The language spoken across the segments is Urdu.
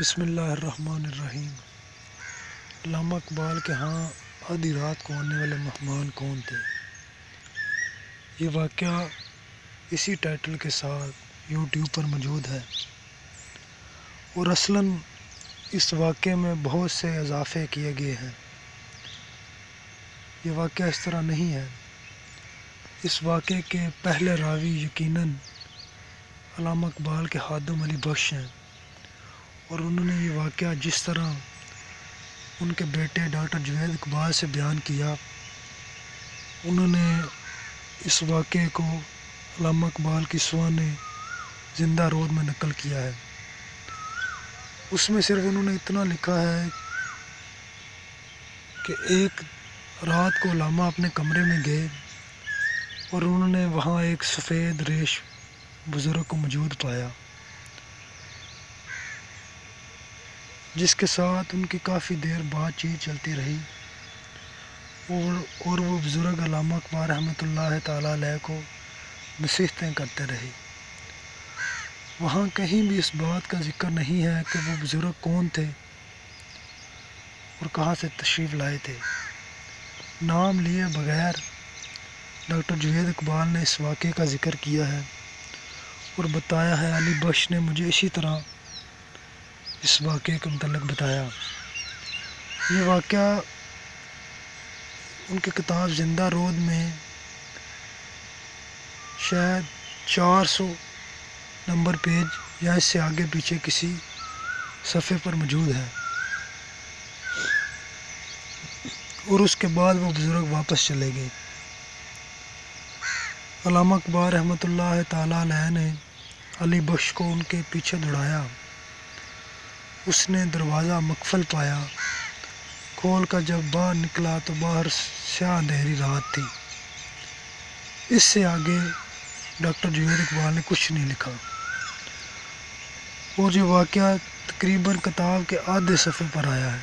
بسم اللہ الرحمن الرحیم۔ علامہ اقبال کے ہاں آدھی رات کو آنے والے مہمان کون تھے؟ یہ واقعہ اسی ٹائٹل کے ساتھ یوٹیوب پر موجود ہے، اور اصلاً اس واقعے میں بہت سے اضافے کیے گئے ہیں۔ یہ واقعہ اس طرح نہیں ہے۔ اس واقعے کے پہلے راوی یقیناً علامہ اقبال کے خادم علی بخش ہیں، اور انہوں نے یہ واقعہ جس طرح ان کے بیٹے ڈاکٹر جوید اقبال سے بیان کیا، انہوں نے اس واقعے کو علامہ اقبال کی سوانح زندہ رود میں نقل کیا ہے۔ اس میں صرف انہوں نے اتنا لکھا ہے کہ ایک رات کو علامہ اپنے کمرے میں گئے اور انہوں نے وہاں ایک سفید ریش بزرگ کو موجود پایا، جس کے ساتھ ان کی کافی دیر بات چیت چلتی رہی، اور وہ بزرگ علامہ اقبال رحمۃ اللہ تعالیٰ علیہ کو نصیحتیں کرتے رہے۔ وہاں کہیں بھی اس بات کا ذکر نہیں ہے کہ وہ بزرگ کون تھے اور کہاں سے تشریف لائے تھے۔ نام لیے بغیر ڈاکٹر جوید اقبال نے اس واقعے کا ذکر کیا ہے اور بتایا ہے علی بخش نے مجھے اسی طرح اس واقعے کے متعلق بتایا۔ یہ واقعہ ان کی کتاب زندہ رود میں شاید 400 نمبر پیج یا اس سے آگے پیچھے کسی صفحے پر موجود ہے، اور اس کے بعد وہ بزرگ واپس چلے گئے۔ علامہ اقبال رحمۃ اللہ تعالیٰ علیہ نے علی بخش کو ان کے پیچھے دوڑایا۔ اس نے دروازہ مقفل پایا، کھول کر جب باہر نکلا تو باہر سیاہ اندھیری رات تھی۔ اس سے آگے ڈاکٹر جوید اقبال نے کچھ نہیں لکھا، اور یہ واقعہ تقریباً کتاب کے آدھے صفحے پر آیا ہے۔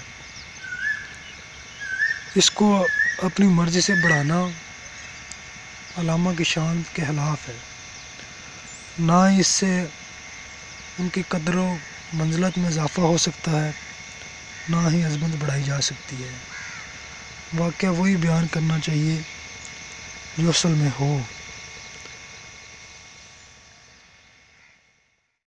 اس کو اپنی مرضی سے بڑھانا علامہ کی شان کے خلاف ہے۔ نہ اس سے ان کی قدر و منزلت میں اضافہ ہو سکتا ہے، نہ ہی عظمت بڑھائی جا سکتی ہے۔ واقعہ وہی بیان کرنا چاہیے جو اصل میں ہو۔